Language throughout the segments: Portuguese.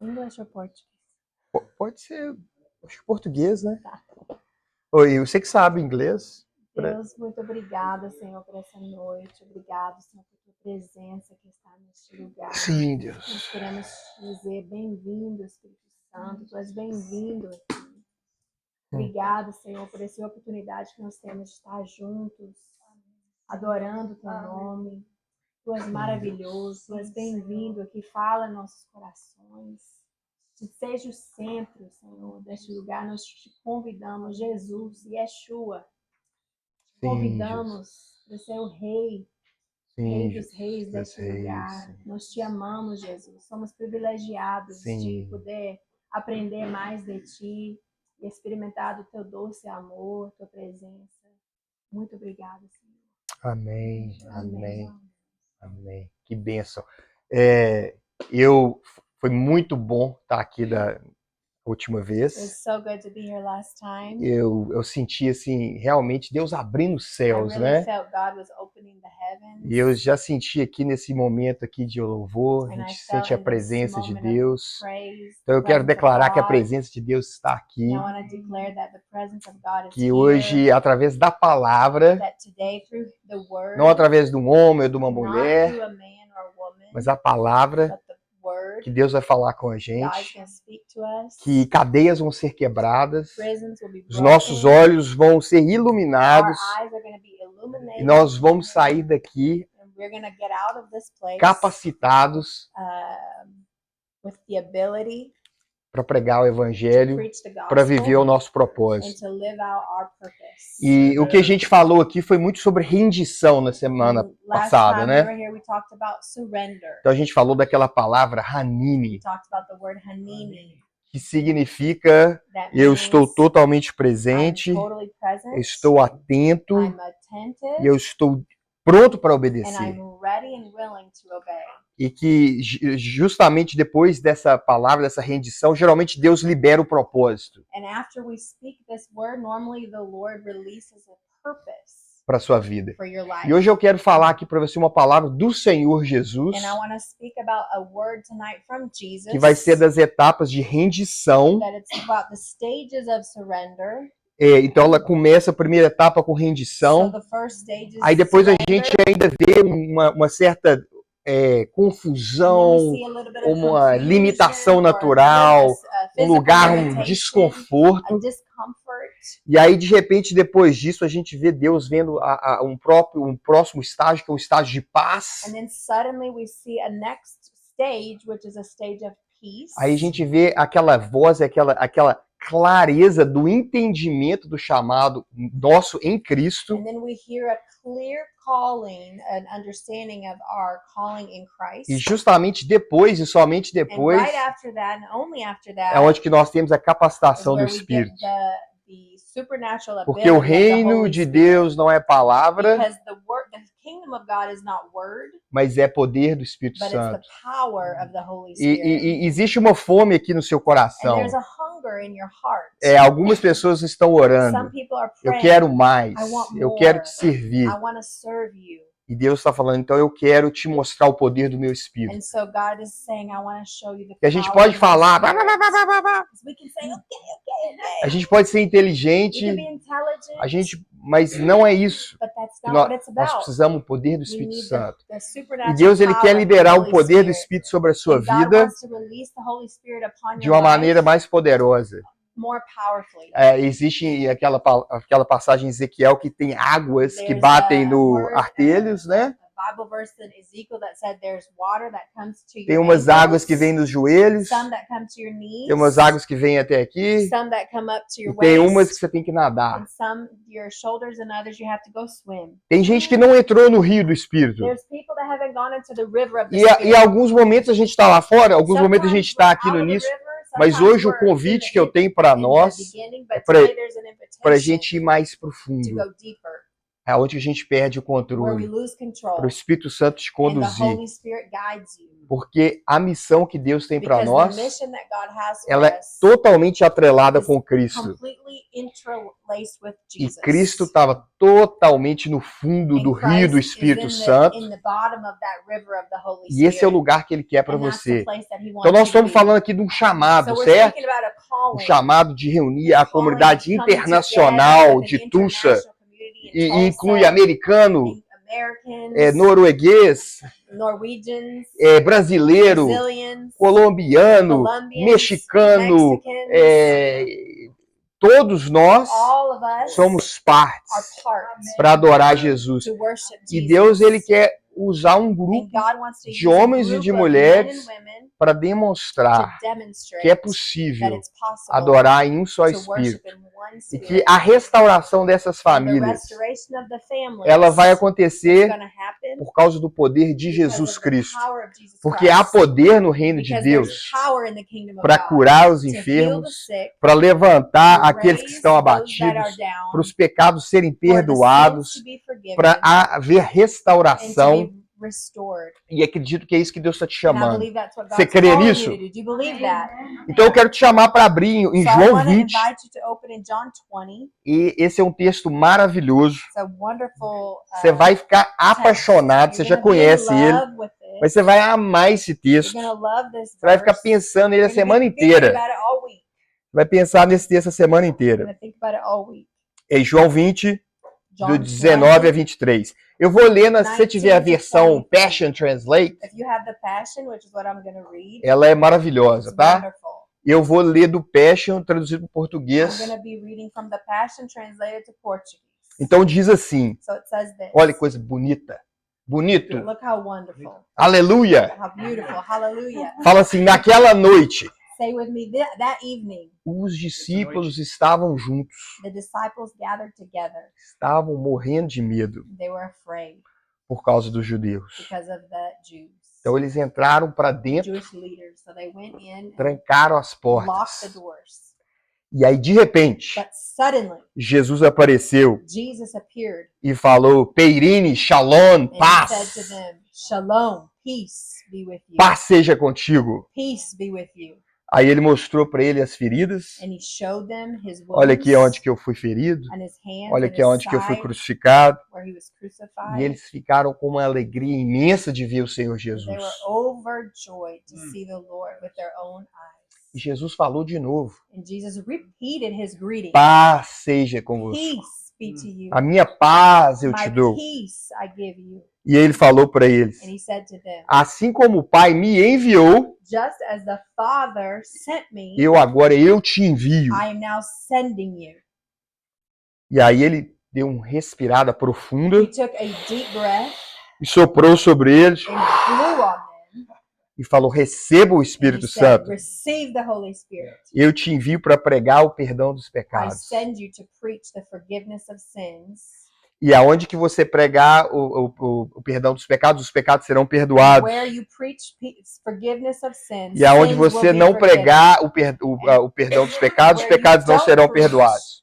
English or Portuguese? Pode ser, acho que português, né? Tá. Oi, você que sabe inglês. Deus, muito obrigada, Senhor, por essa noite. Obrigado, Senhor, por tua presença que está neste lugar. Sim, Nós Deus. queremos dizer bem-vindo, Espírito Santo. Tu és bem-vindo aqui. Obrigado, Senhor, por essa oportunidade que nós temos de estar juntos, adorando o teu nome. Tu és maravilhoso, tu és bem-vindo aqui. Fala em nossos corações. Que seja o centro, Senhor, deste lugar. Nós te convidamos, Jesus, Yeshua. Te convidamos para ser o Rei dos reis deste lugar. Nós te amamos, Jesus. Somos privilegiados de poder aprender mais de ti e experimentar do teu doce amor, tua presença. Muito obrigada, Senhor. Amém, amém, Amém. amém. Que bênção. Foi muito bom estar aqui da última It vez. was so good to be here last time. Eu senti, assim, realmente Deus abrindo os I céus, really né? felt God was opening the heavens. E eu já senti aqui nesse momento aqui de louvor, a And I gente felt sente a in this presença de moment of Deus. praise, Então eu the quero presence of declarar que a God. presença de Deus está aqui, And I want to declare that the presence of God is que here. hoje, através da palavra, That today through the word, não através de um homem ou de uma not mulher, through a man or a woman, mas a palavra, but the word, que Deus vai falar com a God gente, can speak to us. que cadeias vão ser quebradas, Prisons will be os nossos broken. olhos vão ser Our iluminados eyes are going to be illuminated. e nós vamos sair daqui And we're going to get out of this place capacitados with the ability para pregar o to evangelho, preach the para viver o gospel nosso and propósito. to live out our purpose. E o que a gente falou aqui foi muito sobre rendição na semana And last passada, time we né? were here, we talked about surrender. Então a gente falou daquela palavra We hanini, talked about the word hanini. que significa That eu means estou totalmente I'm presente, totally present, eu estou atento I'm attentive, e eu estou pronto para and obedecer. I'm ready and willing to obey. E que justamente depois dessa palavra, dessa rendição, geralmente Deus libera o propósito And after we speak this word, normally the Lord releases a purpose para a sua vida. for your life. E hoje eu quero falar aqui para você uma palavra do Senhor Jesus, And I want to speak about a word tonight from Jesus. que vai ser das etapas de rendição. That it's about the stages of surrender. Então ela começa a primeira etapa com So rendição, the first stage is aí depois a surrender. gente ainda vê uma certa And then confusão, we see a little bit of uma confusion, limitação or natural, a um lugar, limitation, desconforto. a discomfort. E aí, de repente, depois disso, a gente vê Deus vendo um próximo estágio, que é um estágio de paz. And then suddenly we see a next stage, which is a stage of peace. Aí a gente vê aquela voz, aquela clareza do entendimento do chamado nosso em Cristo. And then we hear a clear calling, an understanding of our calling in Christ. E justamente depois, e somente And depois, right after that, and only after that, é onde que nós temos a is capacitação do where we get Espírito. the supernatural Porque o ability of the reino Holy de Spirit. Deus não é palavra, Because the kingdom of God is not word, mas é poder do Espírito but it's the Santo. power of the Holy E Spirit. existe uma fome aqui no seu And coração. there's a hunger in your heart. Algumas pessoas estão Some orando. people are Eu praying, quero mais. I want Eu more. quero te servir. I want to serve you. E Deus está falando, então eu quero te mostrar o poder do meu Espírito. And so God is saying, I want to show you the E a gente power pode of my falar, Spirit. We can say, okay. a gente pode ser We inteligente, can be intelligent, mas não é isso. but that's Que not what it's nós about. precisamos do poder do We Espírito need Santo. the E supernatural Deus ele power quer of the liberar o Holy poder do Spirit. Espírito sobre a sua And God vida wants to release the Holy Spirit upon de your uma maneira life mais poderosa. more powerfully. Existe aquela passagem em Ezequiel que tem águas que There's batem a no word, artelhos, né? a Bible verse in Ezekiel that said there's water that comes to Tem your umas ankles, águas que vêm nos joelhos, some that come to your knees, tem umas águas que vêm até aqui, some that come up to e your tem umas que waist, você tem que nadar. and some your shoulders, and others you have to go swim. Tem gente que não entrou no rio do Espírito. There's people that haven't gone into the river of the E em Spirit. alguns momentos a gente está lá fora, alguns momentos a gente está aqui no início, mas hoje o convite que eu tenho para nós é para a gente ir mais profundo. É onde a gente perde o where we controle. lose Para control, o Espírito Santo te and the conduzir. Holy Spirit guides you. Porque a missão que Deus tem para Because nós, the mission that God has for ela é us totalmente atrelada is com Cristo. completely interlaced with E Jesus. Cristo estava totalmente no fundo And do rio do Christ is Espírito Santo. in the bottom of that river of the Holy E esse é o Spirit. lugar que Ele quer para And that's the você. place that he Então wants nós you to estamos be. falando aqui de um chamado, So we're certo? speaking about a Um calling. chamado de reunir a Calling comunidade of coming internacional together with de an Tulsa. international community in E Tulsa, inclui americano, Americans, norueguês, Norwegians, brasileiro, Brazilians, colombiano, Colombians, mexicano, Mexicans, todos nós all of us somos are partes parts para adorar Jesus. to worship E Jesus. Deus ele quer usar um grupo And God wants to de use a homens e group de of mulheres men and women para to demonstrar demonstrate que é that possível it's possible adorar em um só to worship Espírito. in one E spirit. que a restauração dessas And the famílias, restoration of the families ela vai is acontecer gonna happen por causa do poder de because Jesus of the Cristo. power of Jesus Porque há Christ. poder no reino de Because Deus there's power in the kingdom of para God curar os to heal the enfermos, sick, para levantar to aqueles que raise estão those that are abatidos, down, para os pecados serem for the sins perdoados, to be forgiven, para haver and to restauração. be restored. E acredito que é isso que Deus está te And I chamando. believe that's what Você God's crê calling nisso? you to do. Do you believe that? Então eu quero te chamar para abrir em So I João want to 20. invite you to open in John 20. E esse é um texto maravilhoso. It's a wonderful Você vai ficar apaixonado, você já conhece ele, mas você vai amar esse texto. Você vai ficar pensando nele a semana inteira. Vai pensar nesse texto a semana inteira. É João 20, do 19 a 23. Eu vou ler, se você tiver a versão Passion Translate, ela é maravilhosa, tá? Eu vou ler do Passion, traduzido para o português. Então diz assim, olha que coisa bonita. Bonito. Aleluia. Fala assim, naquela noite, Say with me, that evening, os discípulos estavam juntos. the disciples gathered together. Estavam morrendo de medo They were afraid por causa dos judeus. because of the Jews. Então eles entraram para dentro, Jewish leaders. So they went in and trancaram as locked the portas. doors. E aí, de repente, But suddenly, Jesus apareceu Jesus appeared e falou, Peirine, Shalom, and paz. said to them, Shalom, peace be with you. Paz seja contigo. Peace be with you. Aí ele mostrou para ele as feridas. And he showed them his wounds. Olha aqui onde que eu fui ferido. And his hands Olha and aqui his onde que eu fui side, crucificado. where he was E crucified. eles ficaram com uma alegria imensa de ver o Senhor They Jesus. were overjoyed to see the Lord with their own eyes. E Jesus falou de novo. And Jesus repeated his greeting. Paz seja convosco. Peace be to you. A minha paz eu My te dou. peace I give you. E ele falou para eles, And he said to them, assim como o Pai me enviou, just as the Father sent me, eu te envio. I am now sending you. E aí ele deu uma respirada profunda He took a deep breath e soprou sobre eles and blew on them. e falou, receba o And he Espírito said, Santo. receive the Holy Spirit. Eu te envio para pregar o perdão dos I pecados. send you to preach the forgiveness of sins. E aonde que você pregar o perdão dos pecados, os pecados serão perdoados. Where you preach forgiveness of sins, E aonde sins will você be não forgiven. pregar o perdão dos pecados, os pecados não serão perdoados.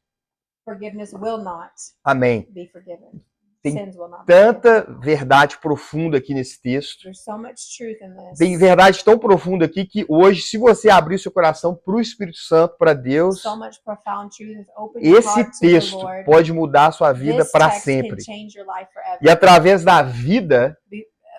Forgiveness will not Amém. be forgiven. Tem Sins will not be forgiven. Tanta verdade profunda aqui nesse texto. There's so much truth in this. Tem verdade tão profunda aqui que hoje, se você abrir o seu coração para o Espírito Santo, para Deus, So much profound truth. Open your esse heart to the texto Lord. pode mudar a sua vida This para text sempre. can change your life forever. E através da vida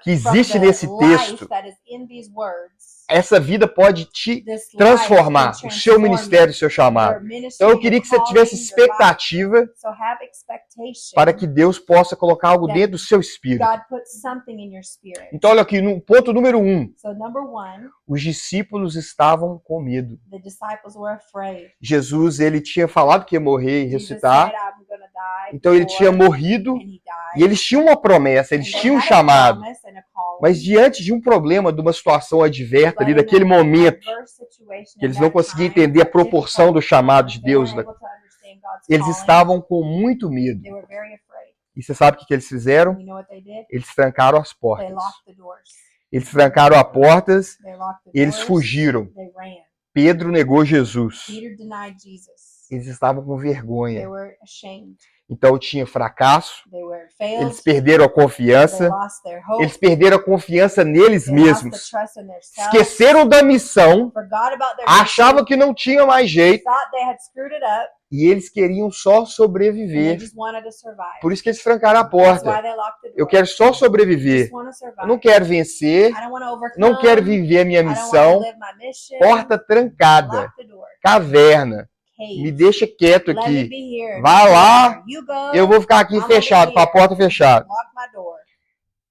que From existe the nesse life texto, that is in these words, essa vida pode te this life transformar, can o seu transform ministério, o seu your chamado. ministry, Então eu your queria que você calling, tivesse your life. expectativa So have expectation para que Deus possa colocar algo that dentro do seu espírito. God put something in your spirit. Então olha aqui, no ponto número 1, So number one, os discípulos estavam com medo. the disciples were afraid. Jesus, ele tinha falado que ia morrer e Jesus ressuscitar. said, I'm gonna die Então ele before, tinha morrido and he died. e eles tinham uma promessa, eles And they tinham um had a chamado. promise and a calling, Mas diante de um problema, de uma situação adversa ali, but in daquele an momento, adverse situation que eles at não that conseguiam time, entender a that proporção do difficult chamado de time, they Deus, weren't able to understand God's eles calling. estavam com muito medo. They were very afraid. E você sabe o que eles fizeram? You know what they did? Eles trancaram as They portas. locked the doors. Eles trancaram as portas, They locked the eles doors. fugiram. They ran. Pedro negou Jesus. Peter denied Jesus. Eles estavam com vergonha. They were ashamed. Então tinha fracasso, They were failed. eles perderam a They confiança, lost their hope. eles perderam a confiança neles They lost the mesmos, trust in themselves. esqueceram da missão, Forgot about their achavam mission. que não tinha mais jeito Thought they had screwed it up. e eles queriam só And they sobreviver. just wanted to survive. Por isso que eles trancaram a That's why porta. they locked the door. Eu quero só sobreviver. Just want to survive. Eu não quero vencer, I don't want to overcome. não quero viver a minha I don't want missão. to live my mission. Porta trancada, Lock the door. caverna. Cage. Me deixa quieto Let me aqui. be here. Vai lá, You go. eu vou ficar aqui I'm fechado, over com a here. porta fechada. Lock my door.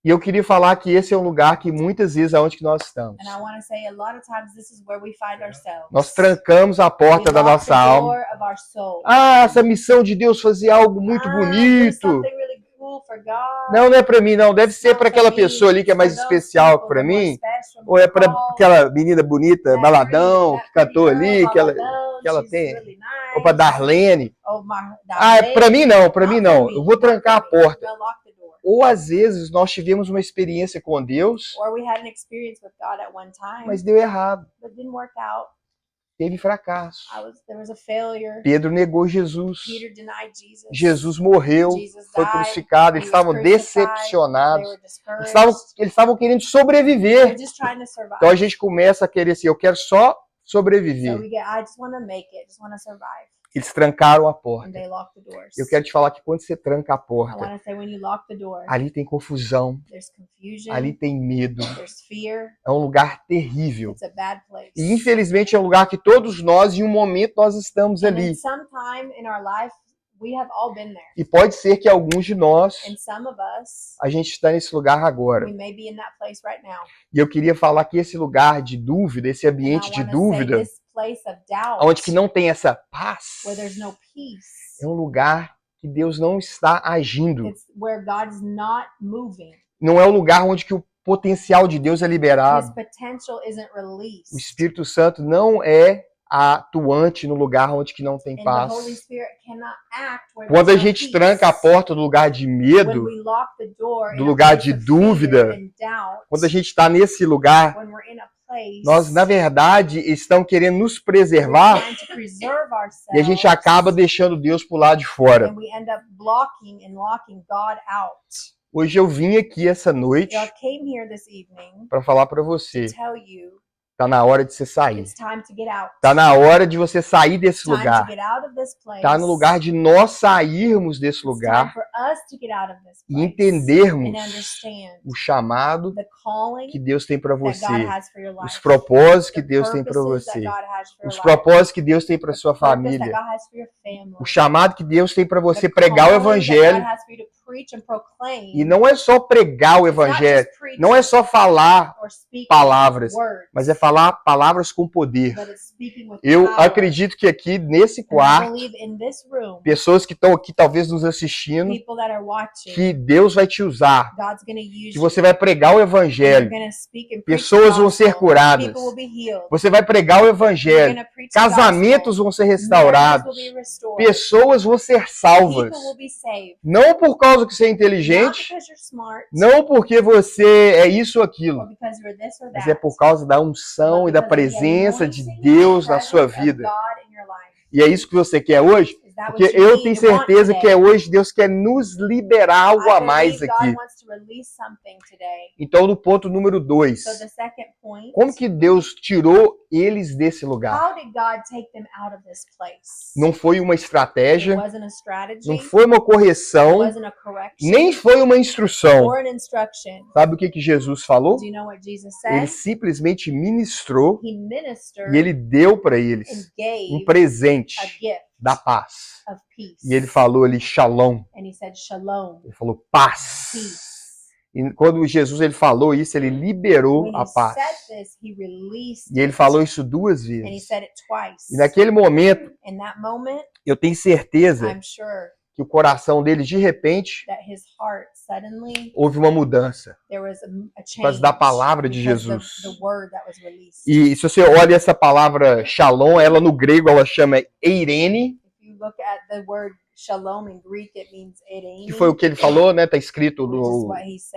E eu queria falar que esse é um lugar que muitas vezes é onde que nós estamos. And I want to say a lot of times this is where we find ourselves. Nós trancamos a porta We da lock nossa the alma. door of our soul. Ah, essa missão de Deus fazer algo muito Do bonito. something really cool for God. Não, não é pra mim, não. Deve It's ser not para for aquela me. pessoa ali que é It's mais for those especial people para that are more mim. special, Ou é para more aquela menina bonita, that baladão, pretty- que cantou that pretty ali, girl, que ela baladão, she's tem. really nice. Ou para Darlene. Ou Darlene. Ah, é pra mim não, pra mim Not for não. me, Eu vou not trancar a for me. porta. We'll lock the door. Ou às vezes nós tivemos uma experiência com Deus, Or we had an experience with God at one time, mas deu errado. but it didn't work out. Teve fracasso. There was a failure. Pedro negou Jesus. Peter denied Jesus. Jesus morreu, Jesus foi died. crucificado. Eles He was estavam crucified. decepcionados. They were discouraged. Eles estavam querendo They sobreviver. were just trying to survive. Então a gente começa a querer assim, eu quero só So sobreviver. I just want to make it. Just want to survive. Eles trancaram a And porta. they locked the doors. Eu quero te falar que quando você tranca a I porta, want to say when you lock the door, ali tem confusão, there's confusion, ali tem medo. there's fear. É um lugar terrível. It's a bad place. E infelizmente é um lugar que todos nós, em um momento, nós estamos And ali. in some time in our life, we have all been there. E pode ser que alguns de nós, And some of us, a gente está nesse lugar agora. we may be in that place right now. E eu queria falar que esse lugar de dúvida, esse And I ambiente de want to say dúvida, this place of doubt, onde que não tem essa paz, where there's no peace, é um lugar que Deus não está agindo. it's where God is not moving. Não é um lugar onde que o potencial de Deus é His liberado. potential isn't released. O Espírito Santo não é atuante no lugar onde que não tem And the paz. Holy Spirit cannot act where Quando a there's no gente peace. tranca a porta do lugar de When medo, we lock the door do in a lugar place de of dúvida, fear and doubt, quando a gente está nesse lugar, when we're in a place, nós, na verdade, estão querendo nos we're preservar trying to preserve ourselves, e a gente acaba deixando Deus pro lado de fora. and we end up blocking and locking God out. Hoje eu vim aqui essa noite God came here this evening para falar para to você, tell you tá na hora de você sair. it's time to get out. Tá na hora de você sair desse Time to lugar. get out of this place. Tá no lugar de nós sairmos desse It's time lugar for us to get out of this e place entendermos and understand o chamado the calling que Deus tem para that God você, has for your life. os propósitos que The Deus tem para purposes você, that God has for your os life. propósitos que Deus tem para The sua purpose that família, God has for your family. o chamado que Deus tem para você The pregar o calling that evangelho. God has for you to preach and proclaim. E não é só pregar o It's not evangelho, just preaching não é só falar or speaking palavras, words, mas é falar palavras com poder. but it's speaking with Eu power. acredito que aqui nesse And I quarto, believe in this room, pessoas que estão aqui talvez nos assistindo, people that are watching, que Deus vai te usar, God's going to use que você vai pregar o you. evangelho, You're going to speak and preach pessoas the vão ser gospel. curadas, People will be healed. você vai pregar o You're evangelho, going to preach the gospel. casamentos vão ser Marriages restaurados, will be restored. pessoas vão ser salvas, People will be saved. não por causa que você é Not inteligente, because you're smart, não porque você é isso ou aquilo, or because you're this or mas that, é por causa da unção but e da because of the presença de anointing Deus and na sua presence of vida. God in your life. E é isso que você quer hoje? Is that Porque what you eu need tenho and want certeza que today? é hoje Deus quer nos liberar algo a mais I believe aqui. God wants to release something today. Então, no ponto número 2, So the second point, como que Deus tirou eles desse lugar? how did God take them out of this place? Não foi uma It estratégia, wasn't a strategy, não foi uma it correção, wasn't a correction, nem foi uma instrução. or an instruction. Sabe o que que Jesus falou? Do you know what Jesus Ele said? simplesmente ministrou He ministered e ele deu para and eles um gave presente a gift da paz. of peace. E ele falou ali, shalom. And he said, Shalom, Ele falou paz. peace. E quando Jesus ele falou isso, ele liberou When a he paz. said this, he released E ele it. falou isso 2 And he vezes. said it twice. E naquele momento, In that moment, eu tenho certeza I'm sure que o coração dele, de repente, that his heart suddenly, houve uma mudança. there was a change. Por causa da palavra de because Jesus. The word that was released. E se você olha essa palavra shalom, ela no grego ela chama eirene. If you look at the word Shalom in Greek it means que foi o que ele falou, né? Tá escrito no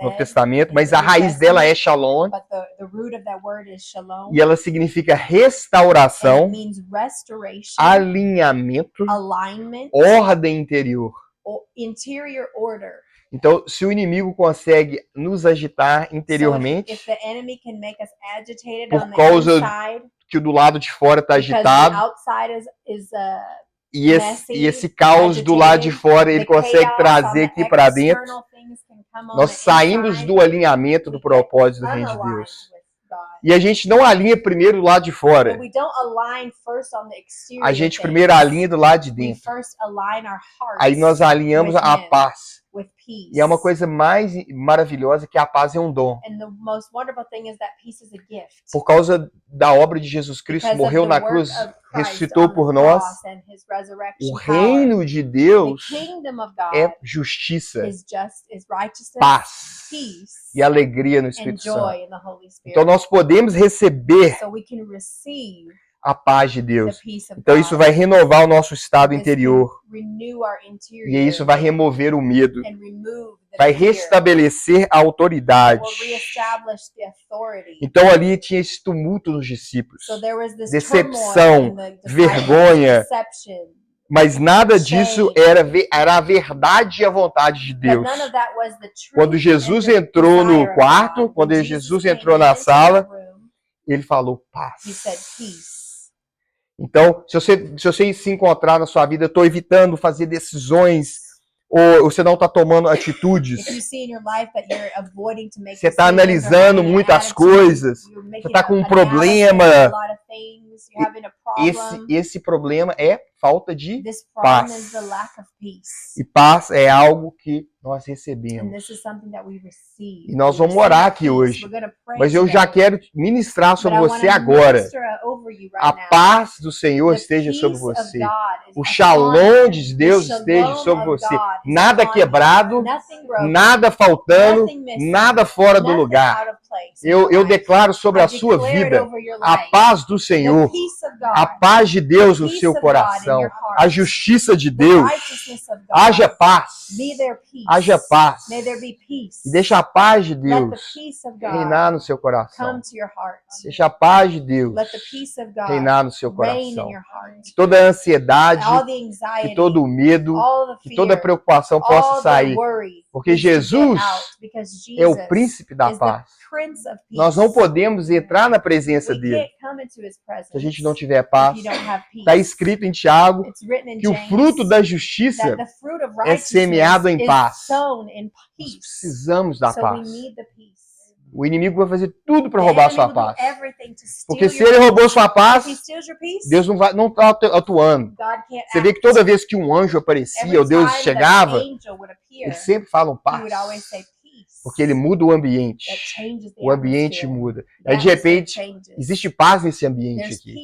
Novo Testamento, mas a raiz dela é Shalom. E ela significa restauração, alinhamento, ordem interior. Então, se o inimigo consegue nos agitar interiormente, por causa que do lado de fora está agitado, e esse caos do lado de fora ele consegue trazer aqui para dentro, nós saímos do alinhamento do propósito do Reino de Deus. E a gente não alinha primeiro do lado de fora. A gente primeiro alinha do lado de dentro. Aí nós alinhamos a paz. E é uma coisa mais maravilhosa que a paz é um dom. Por causa da obra de Jesus Cristo, morreu na cruz, ressuscitou por nós. O reino de Deus é justiça, paz e alegria no Espírito Santo. Então nós podemos receber a paz de Deus. Então isso vai renovar o nosso estado interior. E isso vai remover o medo. Vai restabelecer a autoridade. Então ali tinha esse tumulto nos discípulos. Decepção, vergonha. Mas nada disso era a verdade e a vontade de Deus. Quando Jesus entrou no quarto, quando Jesus entrou na sala, ele falou paz. Então, se você se encontrar na sua vida, estou evitando fazer decisões, ou você não está tomando atitudes, você está analisando muitas coisas, você está com um problema, esse problema é falta de paz. E paz é algo que nós recebemos. E nós vamos orar aqui hoje. Mas eu já quero ministrar sobre você agora. A paz do Senhor esteja sobre você. O shalom de Deus esteja sobre você. Nada quebrado, nada faltando, nada fora do lugar. Eu declaro sobre a sua vida a paz do Senhor, a paz de Deus no seu coração, a justiça de Deus. Haja paz. Haja paz. E deixa a paz de Deus reinar no seu coração. Deixa a paz de Deus reinar no seu coração. Que toda a ansiedade, que todo o medo, que toda a preocupação possa sair. Porque Jesus é o príncipe da paz. Nós não podemos entrar na presença dele se a gente não tiver paz. Está escrito em Tiago que o fruto da justiça é semeado em paz. Nós precisamos da paz. O inimigo vai fazer tudo para roubar sua paz. Porque se ele roubou sua paz, Deus não está atuando. Você vê que toda vez que um anjo aparecia, ou Deus chegava, eles sempre falam paz. Porque ele muda o ambiente. O ambiente muda. Aí, de repente, existe paz nesse ambiente aqui.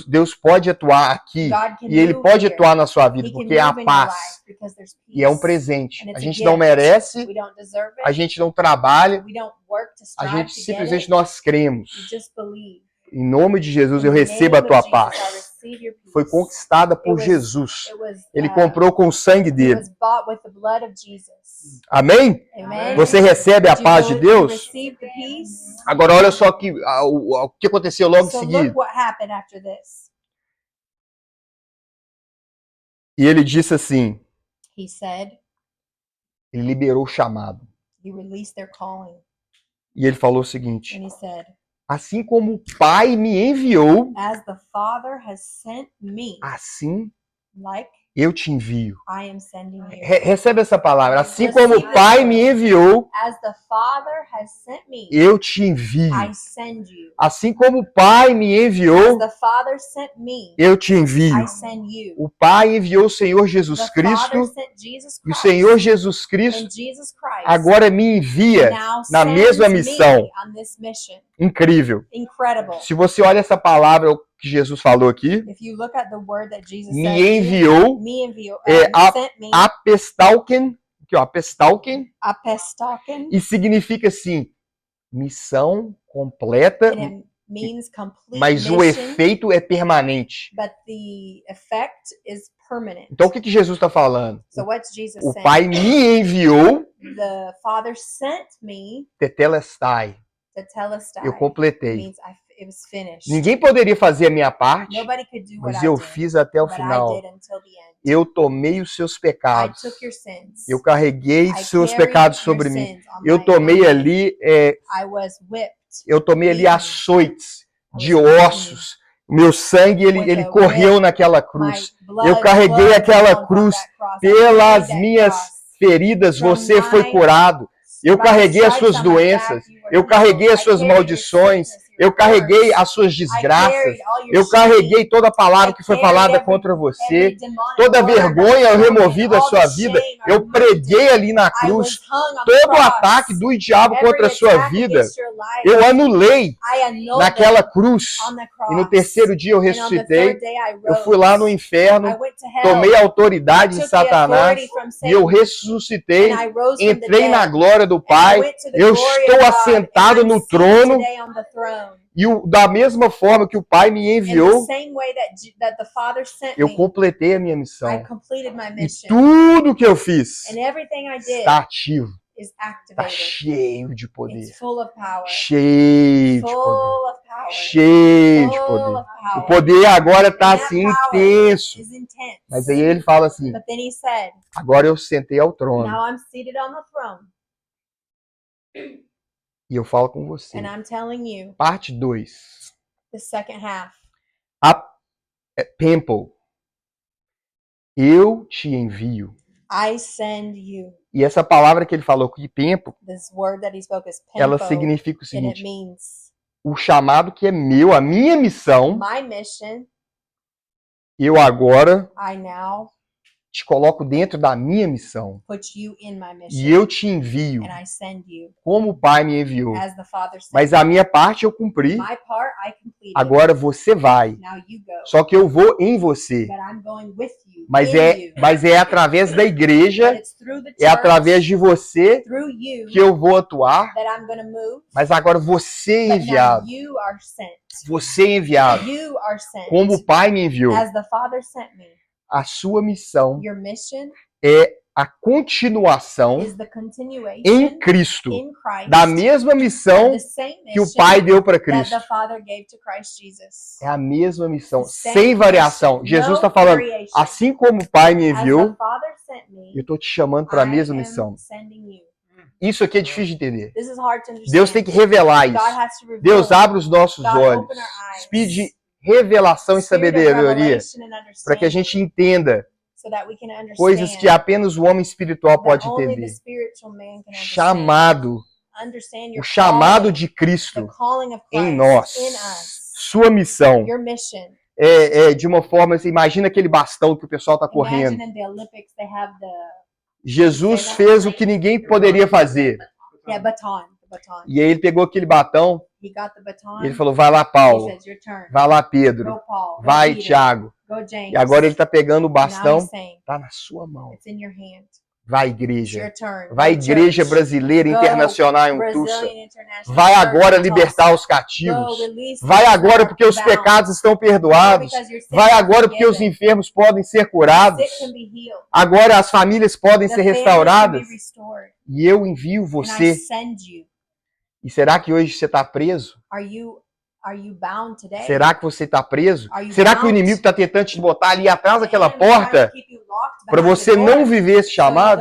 Deus pode atuar aqui e ele pode atuar na sua vida, porque é a paz. E é um presente. A gente não merece, a gente não trabalha, a gente simplesmente nós cremos. Em nome de Jesus, eu recebo a tua paz. Foi conquistada por Jesus. Ele comprou com o sangue dele. Amém? Você recebe a paz de Deus? Agora olha só o que aconteceu logo em seguida. E ele disse assim, ele liberou o chamado. E ele falou o seguinte, assim como o Pai me enviou, assim eu te envio. Recebe essa palavra. Assim como o Pai me enviou, eu te envio. Assim como o Pai me enviou, eu te envio. O Pai enviou o Senhor Jesus Cristo, e o Senhor Jesus Cristo agora me envia na mesma missão. Incrível. Se você olha essa palavra que Jesus falou aqui, me enviou, apestalken, e significa assim, missão completa, Mas o efeito é permanente. Então o que Jesus está falando? O Pai me enviou. Tetelestai. Eu completei. Ninguém poderia fazer a minha parte, mas eu fiz até o final. Eu tomei os seus pecados. Eu carreguei seus pecados sobre mim. Eu tomei ali açoites de ossos. Meu sangue, ele correu naquela cruz. Eu carreguei aquela cruz. Pelas minhas feridas, você foi curado. Eu carreguei as suas doenças. Eu carreguei as suas maldições. Eu carreguei as suas desgraças. Eu carreguei toda a palavra que foi falada contra você. Toda vergonha eu removi da sua vida. Eu preguei ali na cruz. Todo o ataque do diabo contra a sua vida, eu anulei naquela cruz. E no terceiro dia eu ressuscitei. Eu fui lá no inferno. Tomei autoridade em Satanás. E eu ressuscitei. Entrei na glória do Pai. Eu estou assentado no trono. E da mesma forma que o Pai me enviou, eu completei a minha missão. E tudo que eu fiz está ativo. Está cheio de poder. Cheio de poder. Cheio de poder. O poder agora está assim intenso. Mas aí ele fala assim: agora eu sentei ao trono. E eu falo com você. Parte 2. Temple. Eu te envio. E essa palavra que ele falou aqui, tempo, ela significa o seguinte: o chamado que é meu, a minha missão, eu agora te coloco dentro da minha missão. E eu te envio como o Pai me enviou. Mas a minha parte eu cumpri. Agora você vai. Só que eu vou em você. Mas é através da igreja, é através de você que eu vou atuar. Mas agora você é enviado. Você é enviado. Como o Pai me enviou. A sua missão é a continuação em Cristo da mesma missão que o Pai deu para Cristo. É a mesma missão, sem variação. Jesus está falando, assim como o Pai me enviou, eu estou te chamando para a mesma missão. Isso aqui é difícil de entender. Deus tem que revelar isso. Deus abre os nossos olhos. Pede revelação e sabedoria para que a gente entenda coisas que apenas o homem espiritual pode entender. O chamado de Cristo em nós. Sua missão é de uma forma, você imagina aquele bastão que o pessoal está correndo. Jesus fez o que ninguém poderia fazer. E aí ele pegou aquele batom e ele falou, vai lá, Paulo. Vai lá, Pedro. Vai, Tiago. E agora ele está pegando o bastão. Está na sua mão. Vai, igreja. Vai, igreja brasileira, internacional em Tulsa. Vai agora libertar os cativos. Vai agora porque os pecados estão perdoados. Vai agora porque os enfermos podem ser curados. Agora as famílias podem ser restauradas. E eu envio você. E será que hoje você está preso? Será que você está preso? Será que o inimigo está tentando te botar ali atrás daquela porta para você não viver esse chamado?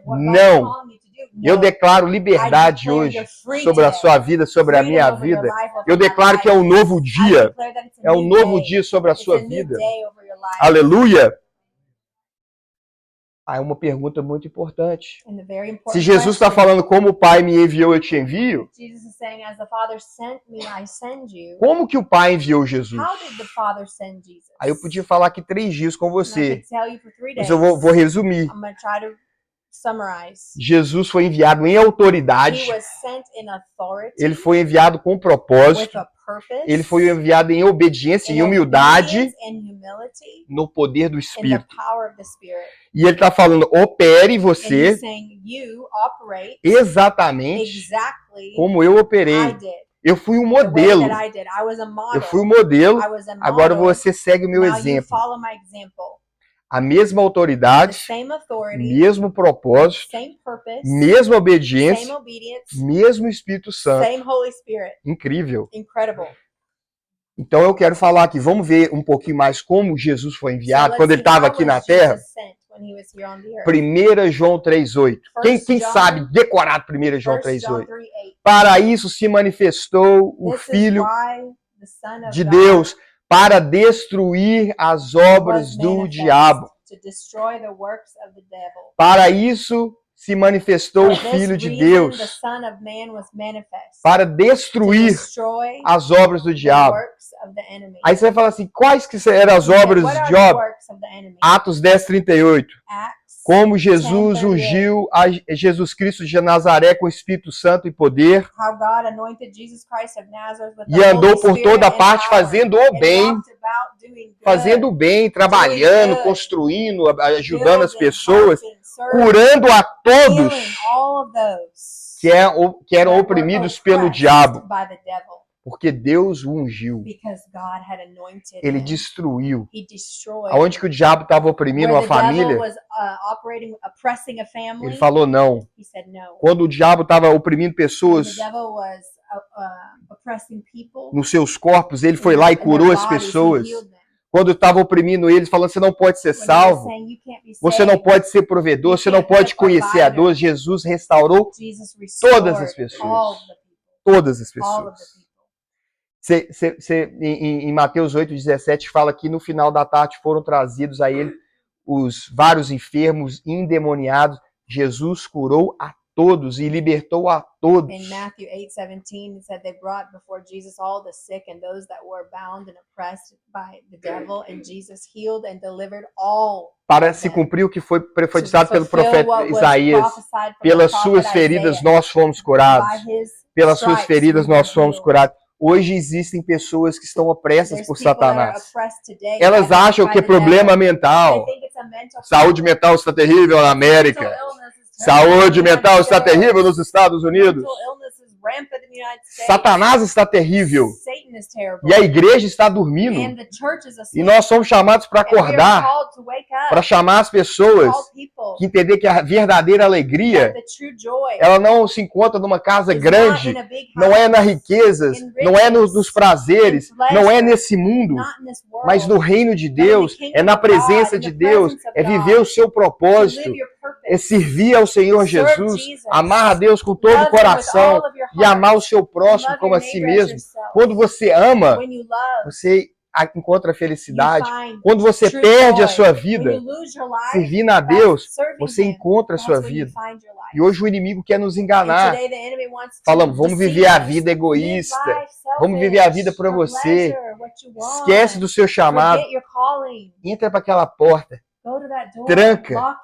Não. Eu declaro liberdade hoje sobre a sua vida, sobre a minha vida. Eu declaro que é um novo dia. É um novo dia sobre a sua vida. Aleluia. É uma pergunta muito importante. Se Jesus está falando como o Pai me enviou, eu te envio, como que o Pai enviou Jesus? Aí eu podia falar aqui 3 dias com você, mas eu vou resumir. Jesus foi enviado em autoridade, ele foi enviado com propósito, ele foi enviado em obediência e humildade no poder do Espírito. E ele está falando, opere você exatamente como eu operei. Eu fui um modelo. Eu fui um modelo. Agora você segue o meu exemplo. A mesma autoridade, mesmo propósito, mesma obediência, mesmo Espírito Santo. Incrível. Então eu quero falar aqui, vamos ver um pouquinho mais como Jesus foi enviado quando ele estava aqui na Terra. 1 João 3,8. Quem sabe decorar 1 João 3,8? Para isso se manifestou o Filho de Deus, para destruir as obras do diabo. Para isso se manifestou o Filho de Deus, para destruir as obras do diabo. Aí você vai falar assim, quais que eram as obras do diabo? Atos 10:38. Como Jesus ungiu a Jesus Cristo de Nazaré com o Espírito Santo e poder, e andou por toda parte fazendo o bem, trabalhando, construindo, ajudando as pessoas, curando a todos que eram oprimidos pelo diabo. Porque Deus o ungiu. Ele destruiu. Aonde que o diabo estava oprimindo uma família, ele falou não. Quando o diabo estava oprimindo pessoas nos seus corpos, ele foi lá e curou as pessoas. Quando estava oprimindo eles, falando, você não pode ser salvo, você não pode ser provedor, você não pode conhecer a dor, Jesus restaurou todas as pessoas. Todas as pessoas. Em Mateus 8:17 fala que no final da tarde foram trazidos a ele os vários enfermos endemoniados. Jesus curou a todos e libertou a todos. In Matthew 8:17 it said they brought before Jesus all the sick and those that were bound and oppressed by the devil, and Jesus healed and delivered all. Para se cumprir o que foi profetizado pelo profeta Isaías, pelas suas feridas nós fomos curados. Pelas suas feridas nós fomos curados. Hoje existem pessoas que estão opressas por Satanás. Elas acham que é problema mental. Saúde mental está terrível na América. Saúde mental está terrível nos Estados Unidos. Satanás está terrível. E a igreja está dormindo. E nós somos chamados para acordar, para chamar as pessoas que entender que a verdadeira alegria, ela não se encontra numa casa grande, não é nas riquezas, não é nos prazeres, não é nesse mundo, mas no reino de Deus, é na presença de Deus, é viver o seu propósito, é servir ao Senhor Jesus, amar a Deus com todo o coração e amar o seu próximo como a si mesmo. Quando você ama, você encontra felicidade. Quando você perde a sua vida servindo a Deus, você encontra a sua vida. E hoje o inimigo quer nos enganar. Falamos, vamos viver a vida egoísta. Vamos viver a vida para você. Esquece do seu chamado. Entra para aquela porta. Tranca.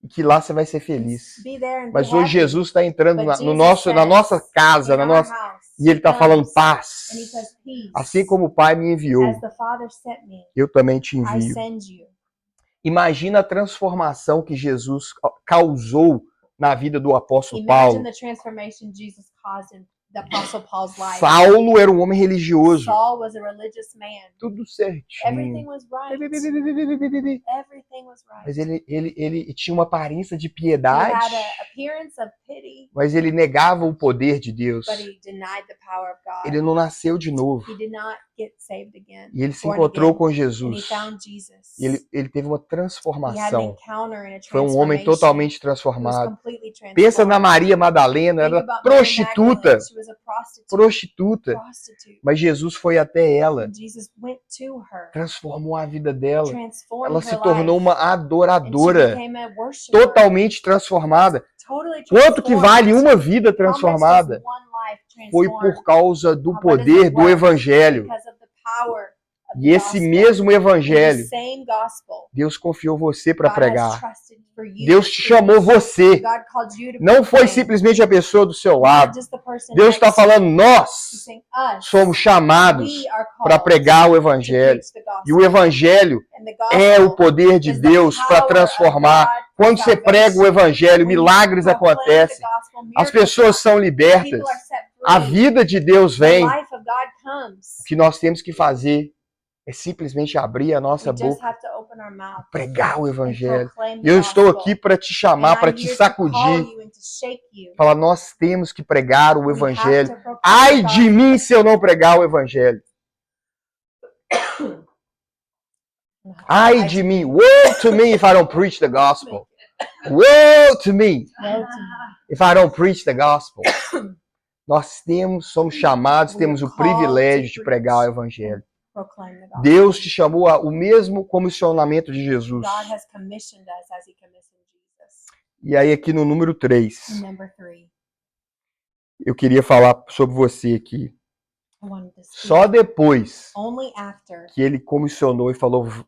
Que lá você vai ser feliz. Mas hoje Jesus está entrando na nossa casa, e Ele está falando paz. Assim como o Pai me enviou, eu também te envio. Imagina a transformação que Jesus causou na vida do apóstolo Paulo. Saulo era um homem religioso. Tudo certinho. Mas ele tinha uma aparência de piedade. Mas ele negava o poder de Deus. Ele não nasceu de novo. E ele se encontrou com Jesus. E ele teve uma transformação. Foi um homem totalmente transformado. Pensa na Maria Madalena, ela era prostituta. Mas Jesus foi até ela. Transformou a vida dela. Ela se tornou uma adoradora. Totalmente transformada. Quanto que vale uma vida transformada? Foi por causa do poder do Evangelho. E esse mesmo Evangelho, Deus confiou você para pregar. Deus te chamou você. Não foi simplesmente a pessoa do seu lado. Deus está falando, nós somos chamados para pregar o Evangelho. E o Evangelho é o poder de Deus para transformar. Quando você prega o Evangelho, milagres acontecem. As pessoas são libertas. a vida de Deus the vem, life of God comes. o que nós temos que fazer é simplesmente abrir a nossa We just boca, have to open our mouth pregar o and Evangelho. proclaim E the eu estou gospel. aqui para te chamar, And para I'm te here to call sacudir, you and to shake you. falar, nós temos que pregar o We have Evangelho. to proclaim Ai the de gospel. mim se eu não pregar o Evangelho. Ai de mim. Woe to me if I don't preach the gospel. Woe to me if I don't preach the gospel. Nós somos chamados, temos o privilégio de pregar o Evangelho. Proclaim the gospel. Deus te chamou ao mesmo comissionamento de Jesus. God has commissioned us as he commissioned Jesus. E aí aqui no número 3, Number 3. eu queria falar sobre você aqui. I wanted to speak. Só depois Only after que ele comissionou e falou, he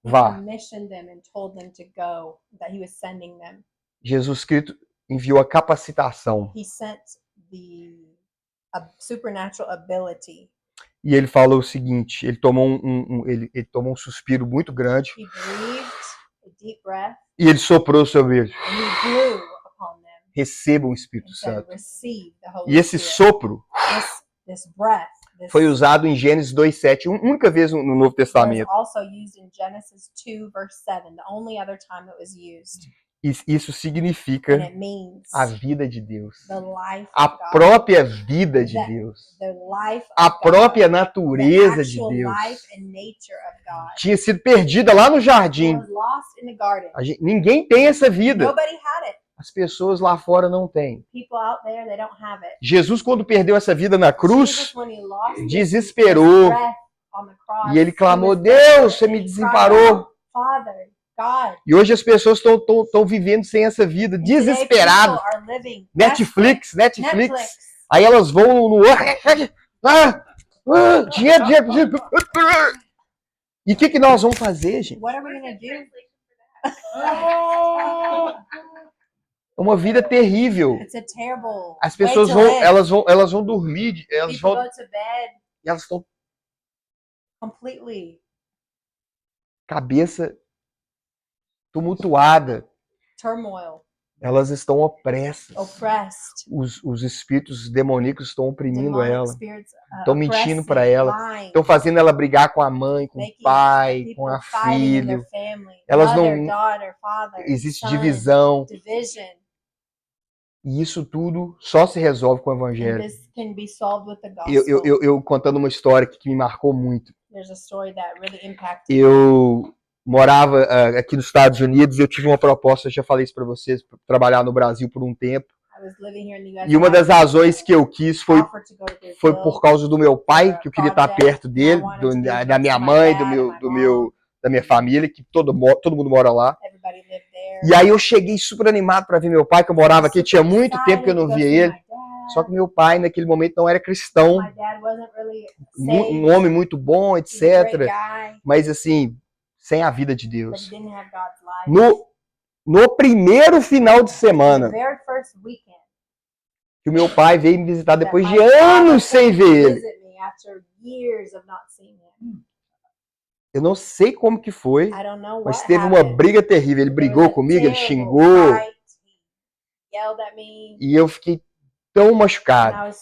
vá. commissioned them and told them to go, that he was sending them. Jesus Cristo enviou a capacitação. He sent the supernatural ability. E ele falou o seguinte, ele tomou ele tomou um suspiro muito grande. He breathed a deep breath. E ele soprou sobre eles. And he blew upon them. Recebam o Espírito And said, Santo. receive the Holy E esse Spirit. sopro This breath. foi usado em Gênesis 2:7, única vez no Novo Testamento. Also used in Genesis 2 verse 7, the only other time it was used. Isso significa And it means a vida de Deus. the life A of God. própria vida de Deus. The life of A God. própria natureza The de actual Deus. life and nature of God. Tinha sido perdida lá no jardim. Was lost in the garden. Ninguém tem essa vida. Nobody had it. As pessoas lá fora não têm. People out there, they don't have it. Jesus, quando perdeu essa vida na cruz, Jesus, when he lost desesperou. his breath on the cross, E ele clamou, he was Deus, você me he cried desamparou. out, Father, God. E hoje as pessoas estão vivendo sem essa vida, desesperadas. Netflix. Aí elas vão no... dinheiro. E o que nós vamos fazer, gente? What are we gonna do? É uma vida terrível. It's a terrible As pessoas way to live. elas vão dormir, elas People vão, go to bed e elas estão completely cabeça tumultuada. turmoil, Elas estão opressas. oppressed. Os espíritos demoníacos estão oprimindo Demonic ela. spirits, Estão mentindo para oppressing, ela. lying, Estão fazendo ela brigar com a mãe, com o making pai, people com a fighting in filho. their family. Elas Mother, não- daughter, father, Existe son, divisão. division. E isso tudo só se resolve com o And Evangelho. this can be solved with the gospel. Eu contando uma história que me marcou muito. There's a story that really impacted Eu morava aqui nos Estados Unidos e eu tive uma proposta, eu já falei isso para vocês, pra trabalhar no Brasil por um tempo. I was living here in the US. E uma das razões que eu quis foi foi por causa do meu pai, que eu queria estar perto dele, da minha mãe, da minha família, que todo mundo mora lá. E aí eu cheguei super animado para ver meu pai, que eu morava aqui, tinha muito tempo que eu não via ele. Só que meu pai, naquele momento, não era cristão, um homem muito bom, etc. Mas assim, sem a vida de Deus. No primeiro final de semana, que o meu pai veio me visitar depois de anos sem ver ele. Eu não sei como que foi, mas teve uma briga terrível. Ele brigou comigo, ele xingou. E eu fiquei tão machucado.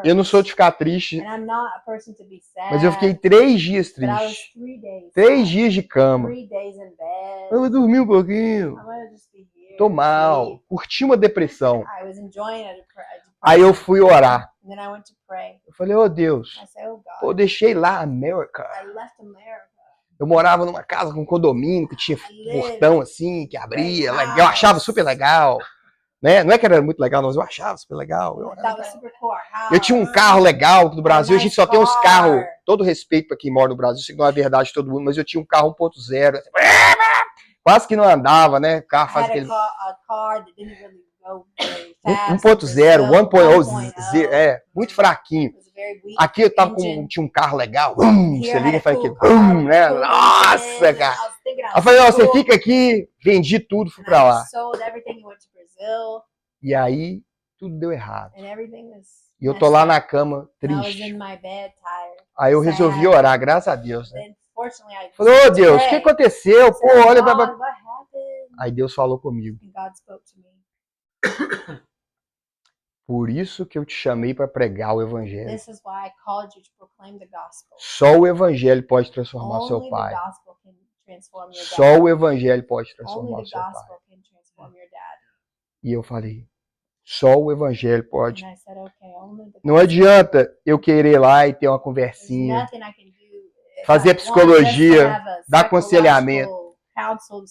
Eu não sou de ficar triste, mas eu fiquei 3 dias triste. 3 dias de cama. Eu vou dormir um pouquinho. Tô mal. Curti uma depressão. Aí eu fui orar. Eu falei, oh Deus, eu deixei lá a América. Eu morava numa casa com condomínio, que tinha portão assim, que abria. Eu achava super legal. Né? Não é que era muito legal, mas eu achava super legal. Eu tinha um carro legal no Brasil. A gente só tem uns carros. Todo respeito para quem mora no Brasil, isso não é verdade de todo mundo, mas eu tinha um carro 1.0. Quase que não andava, né? O carro faz aquele. 1.0, 1.0, muito fraquinho. Aqui eu tava tinha um carro legal. Você liga e faz aquele. Né? Nossa, cara. Eu falei, você fica aqui, vendi tudo, fui pra lá. E aí, tudo deu errado. E eu tô lá na cama, triste. Aí eu resolvi orar, graças a Deus. Né? Falei, oh Deus, o que aconteceu? Pô, olha. Aí Deus falou comigo. Por isso que eu te chamei para pregar o evangelho. This is why I called you to proclaim the gospel. Só o evangelho pode transformar Only seu pai. the gospel can transform your Só dad. o evangelho pode Only transformar the seu pai. gospel can transform your dad. E eu falei, só o evangelho pode. And I said, okay, only the Não gospel. adianta eu querer ir lá e ter uma There's conversinha, nothing I can do. fazer psicologia, dar aconselhamento.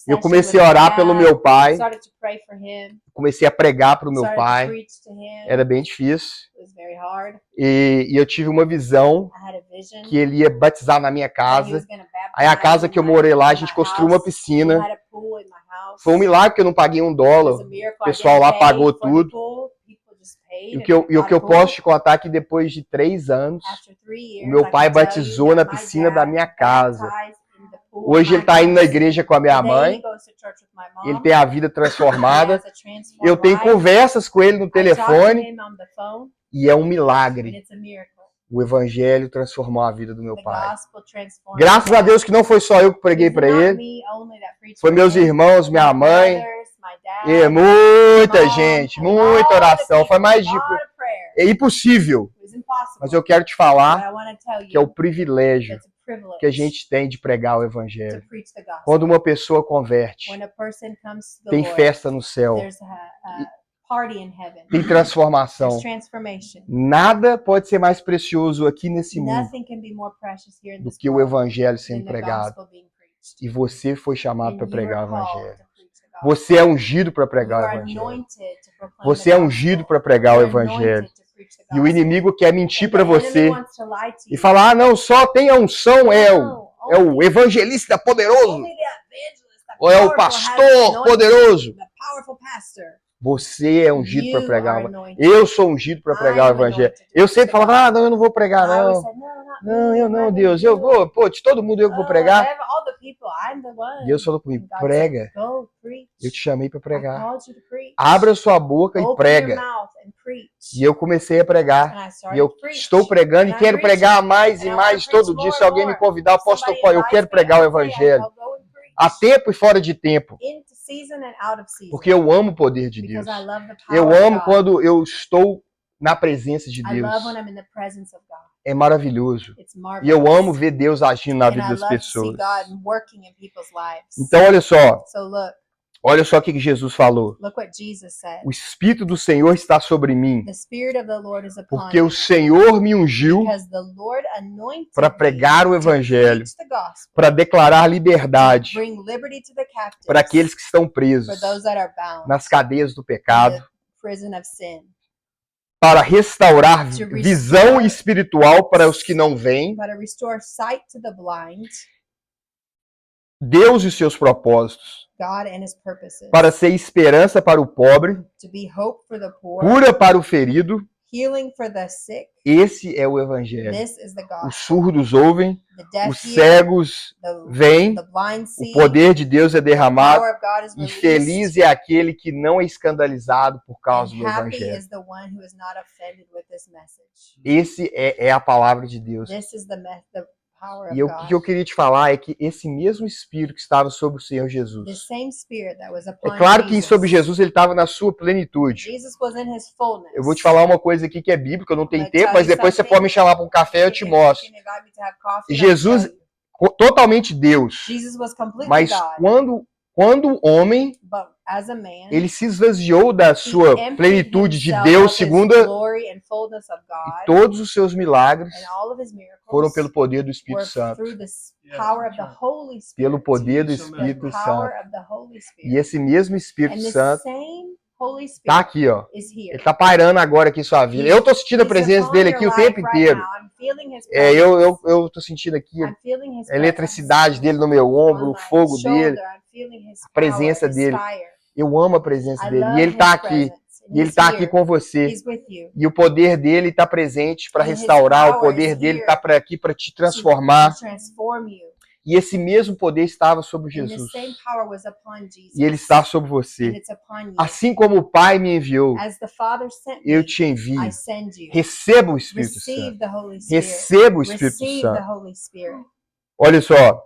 Eu comecei a orar pelo meu pai, Started to pray for him. comecei a pregar para o meu Started to pai. preach to him. Era bem difícil. It was very hard. E eu tive uma visão I had a vision que ele ia batizar na minha that he casa. was gonna baptize Aí a casa que eu in my- morei lá, a in gente my construiu uma house. piscina. We had a pool in my house. Foi um milagre que eu não paguei $1. It was a miracle. O pessoal I lá didn't pay pagou for the tudo. pool. People just paid E o and que eu, I e o got que a eu pool. posso te contar é que depois de 3 anos, After 3 years, o meu I pai can tell you batizou that na my piscina dad da minha casa. baptized in the pool of Hoje my ele está indo na house. igreja com a minha Today mãe. he goes to church with my mom. Ele tem a vida He transformada. has a transformed Eu tenho life. conversas com ele no I talk to telefone him on the phone, e é um and milagre. it's a miracle. O evangelho transformou a vida do meu The pai. gospel transformed Graças my a Deus life. que não foi só eu que preguei It's para not ele. me only that preached Foi for meus him. irmãos, minha My mãe. brothers, my dad, E muita mom, gente, a muita lot of oração. Foi people, mais a de... lot of prayer. É impossível. It was impossible. Mas eu quero te But falar I want to tell que é o you privilégio that's a privilege que a gente tem de pregar o to evangelho. preach the gospel. Quando uma pessoa converte, When a person comes to the tem Lord, festa no céu, there's a party in heaven. tem transformação. There's transformation. Nada pode ser mais precioso aqui nesse mundo Nothing can be more precious here in do this que o world evangelho than sendo the pregado. gospel being preached. E você foi chamado And para you pregar o were called evangelho. to preach the gospel. Você é ungido para You pregar o are evangelho. anointed to proclaim Você the é gospel. ungido para pregar o You're evangelho. anointed to preach the E o gospel. inimigo quer mentir And para the enemy você wants to lie to e you. falar: ah, não, só tem a unção, é o only evangelista poderoso, the evangelist, the ou é o powerful, has pastor anointing, poderoso. the powerful pastor. Você é ungido para You pregar. are anointed. Eu sou ungido para pregar o I am evangelho. anointed to Eu preach sempre the falava: gospel. ah, não, eu não vou pregar, I always não. said, no, not Não, me, eu I'm não, not Deus. gonna Eu do it. vou, pô, de todo mundo eu que vou pregar. All the people, I'm the one. Deus falou comigo: And God prega. said, go, preach. Eu te chamei para I pregar. called you to preach. Abra sua boca e Open prega. your mouth and preach. E eu comecei a pregar. And I E started eu to preach. estou pregando And e I'm quero preaching. pregar mais e And I mais want to preach todo dia. more Se and alguém me more. convidar, eu posso Somebody topar. Eu invites quero me, pregar o I'll say, evangelho. I'll go and preach. A tempo e fora de tempo. Into season and out of season. Porque eu amo o poder de Deus. Because I love the power Eu of amo God. quando eu estou na presença de I Deus. love when I'm in the presence of God. É maravilhoso. It's marvelous. E eu amo ver Deus agindo na And vida I das love to see pessoas. God working in people's lives. Então, olha só. So look O que Jesus falou. what Jesus said. O Espírito do Senhor está sobre mim. The Spirit of the Lord is upon Porque o me. Senhor me ungiu Because the Lord anointed para me pregar o to evangelho, preach the gospel, para declarar liberdade to bring liberty to the captives, para aqueles que estão for presos those that are bound nas cadeias do in pecado, the prison of sin, para restaurar visão espiritual para os que não veem, but to restore sight to the blind, Deus e seus propósitos, God and His purposes, para ser esperança para o pobre, to be hope for the poor, cura para o ferido. healing for the sick. Esse é o evangelho. This is the gospel. Os surdos ouvem, The deaf os hear, cegos veem, the blind o see, poder de Deus é the derramado, power of God is e released, feliz é aquele que não é escandalizado por causa and do happy evangelho. is the one who is not offended with this message. Esse é a palavra de Deus. This is the power E of o God. que eu queria te falar é que esse mesmo Espírito que estava sobre o Senhor The Jesus, same Spirit that was upon é claro que Jesus. sobre Jesus ele estava na sua plenitude. Jesus was in His fullness. Eu vou te falar uma coisa aqui que é bíblica, eu não tenho I'm gonna tempo, tell mas you depois você something. pode me chamar para um café e eu te If mostro. you invite me to have coffee, Jesus I'll tell you. Totalmente Deus, Jesus was completely mas God, quando homem, but as a man, ele se esvaziou da he sua emptied plenitude de himself Deus, of his segundo glory and fullness of e God, todos os seus milagres and all of His miracles foram pelo poder do Espírito were Santo. through the power of the Holy Spirit. Pelo poder do The Espírito power Santo. of the Holy Spirit. E esse mesmo Espírito And the Santo same Holy tá Spirit aqui, ó. is here. Ele tá pairando agora aqui em sua vida. Eu tô sentindo a He's presença upon dele your aqui o life tempo right inteiro. now. I'm feeling His É, presence. eu tô sentindo aqui I'm feeling His a eletricidade dele no meu presence ombro, on o my fogo shoulder. dele. I'm feeling His a presença power, His dele. fire. Eu amo a presença I dele. love E ele tá His aqui. presence. And E ele He's tá aqui here. com você. He's with you. E o poder dele está presente para And his restaurar, o power poder is dele here está aqui para te transformar. To transform you. E esse mesmo poder estava sobre And the Jesus. same power was upon Jesus. E ele está sobre And você. it's upon you. Assim como o Pai me enviou, As the Father sent eu me, te envio. I send you. Receba o Espírito Receive Santo. the Holy Spirit. Receba o Espírito Receive the Santo. Holy Spirit. Olha só,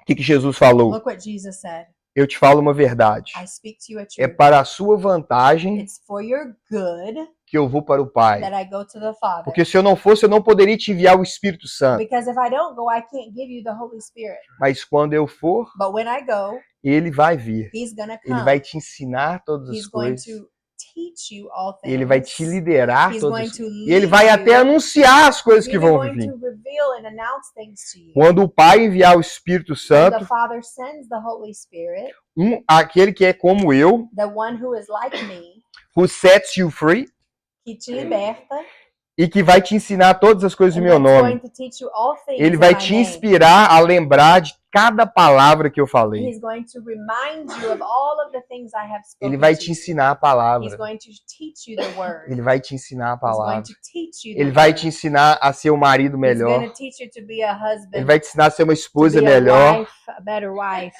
o que Jesus falou. Look what Jesus said. Eu te falo uma verdade. I speak to you a É truth. para a sua vantagem It's for your good que eu vou para o Pai. that I go to the Father. Porque se eu não fosse, eu não poderia te enviar o Espírito Santo. Because if I don't go, I can't give you the Holy Spirit. Mas quando eu for, But when I go, ele vai vir. He's gonna come. Ele vai te ensinar todas as He's going coisas. to teach you all things. Ele vai te liderar He's todas going as to coisas. lead E ele vai até you. anunciar as coisas que He's vão going vir. to reveal and announce things to you. Quando o Pai enviar o Espírito When the Santo, Father sends the Holy Spirit, aquele que é como eu, the one who is like me, who sets you free, que te liberta, e que vai te ensinar todas as coisas and do meu that's nome. going to teach you all things Ele in vai my te name. inspirar a lembrar de cada palavra que eu falei. He's going to remind you of all of the things I have spoken Ele vai to te you. ensinar a He's palavra. going to teach you the word. Ele vai te ensinar a He's going palavra. to teach you the Ele vai word. te ensinar a ser um marido He's melhor. going to teach you to be a husband, Ele vai te ensinar a ser uma to esposa be a melhor. wife, a better wife.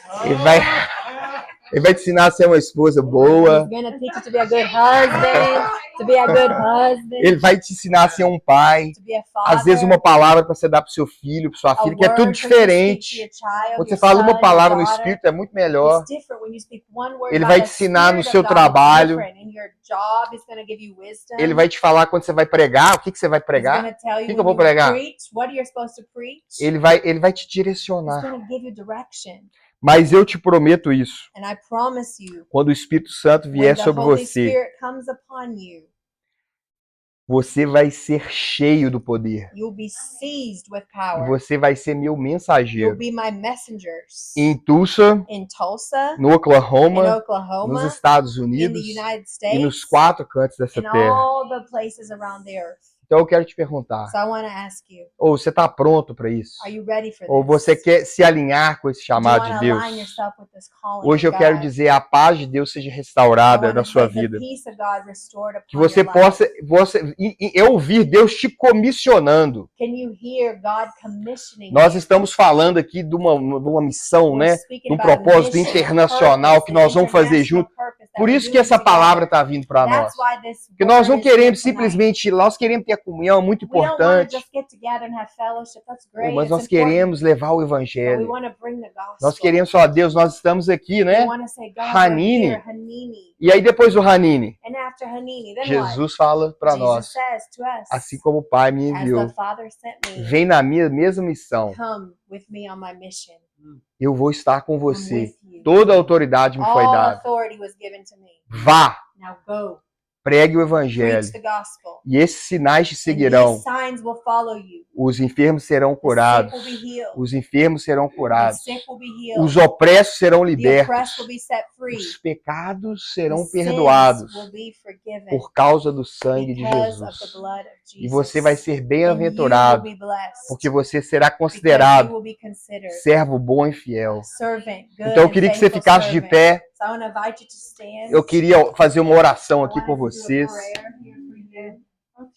Ele vai te ensinar a ser uma esposa boa. He's going to teach you to be a good husband, to be a good husband, Ele vai te ensinar a ser um pai. to be a father. Às vezes uma palavra para você dar para o seu filho, para sua a filha, que é word tudo for you to speak to diferente. your child, Quando você your fala son, uma palavra no your daughter. Espírito, é muito melhor. It's different when you speak one word Ele by vai the te ensinar no Spirit seu of God. trabalho. It's different. In your job, he's going to give you wisdom. Ele vai te falar quando você vai pregar, o que você vai He's pregar. going to tell you que eu when vou you pregar? preach, what you're supposed to preach. Ele vai te He's direcionar. going to give you direction. Mas eu te prometo isso. And I promise you, Quando o Espírito Santo when vier the sobre Holy você, Spirit comes upon you, você vai ser cheio do poder. you'll be seized with E power. você vai ser meu You'll mensageiro. be my messengers. Em Tulsa, In Tulsa, no in Oklahoma, nos Oklahoma, Estados in the Unidos United e nos States, 4 cantos dessa in terra. all the places around the earth. Então eu quero te perguntar, So I want to ask you, ou você está pronto para isso? are you ready for Ou this? você quer se alinhar com esse Do you chamado want de to Deus? align yourself with this calling Hoje eu of quero God? dizer, a paz de Deus seja I restaurada want na to sua say the vida. peace of God restored Que upon você your life. possa eu ouvir Deus te comissionando. Can you hear God commissioning Nós you? estamos falando aqui de uma missão, We're né? speaking De um about a propósito mission, internacional purpose, que nós vamos fazer international junto. purpose that Por we're isso que doing essa together. palavra está vindo para nós. That's why this Porque nós word não is here queremos tonight. simplesmente ir lá, nós queremos ter a comunhão, é muito We don't want to importante. just get together and have fellowship. That's great. Mas It's nós important. queremos levar o But we evangelho. want to bring the gospel. Nós queremos falar, Deus, nós estamos aqui, We né? want to say, God, Hanini. we're here, Hanini. E aí depois do Hanini, And after Hanini, then what? Jesus fala para Jesus nós, says to us, assim como o Pai me as enviou, the Father sent me, vem na minha mesma missão. come with me on my mission. Eu vou estar com I'm você. with you. Toda a autoridade me foi All dada. authority was given to me. Vá, Now go, pregue o preach evangelho. the gospel. E esses sinais te And seguirão. these signs will follow you. Os enfermos serão The sick curados. will be healed. Os enfermos serão The curados. sick will be healed. Os opressos serão The libertos. oppressed will be set free. Os pecados The serão sins perdoados will be forgiven por causa do sangue de because of the Jesus. blood of E Jesus. você vai ser And you will bem-aventurado, be blessed porque você será because you considerado will be considered servo bom e fiel. a servant, good Então eu and queria que você faithful ficasse de servant. pé. So I want to invite you to stand. Eu queria fazer uma oração I aqui want por us to do a vocês. prayer.